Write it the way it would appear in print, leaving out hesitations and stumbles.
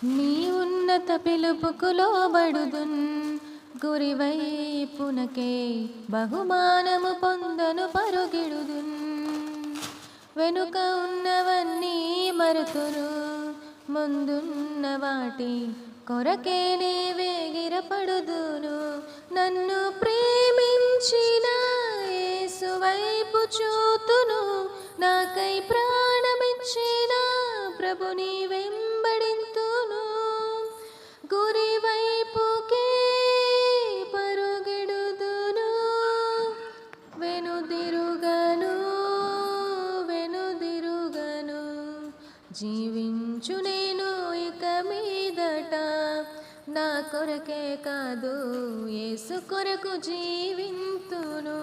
నీ ఉన్నత పిలుపుకు లోబడుదున్, గురివైపునకే బహుమానము పొందను పరుగిడుదున్. వెనుక ఉన్నవన్నీ మరుతును, ముందున్న వాటి కొరకేనే వేగిరపడుదును. నన్ను ప్రేమించిన యేసు వైపు చూతును, నాకై ప్రాణమిచ్చిన ప్రభుని వెంబడింతును. గురి వైపుకే పరుగెడుదును, వెనుదిరుగను వెనుదిరుగను. జీవించు నేను ఇక మీదట, నా కొరకే కాదు యేసు కొరకు జీవింతును.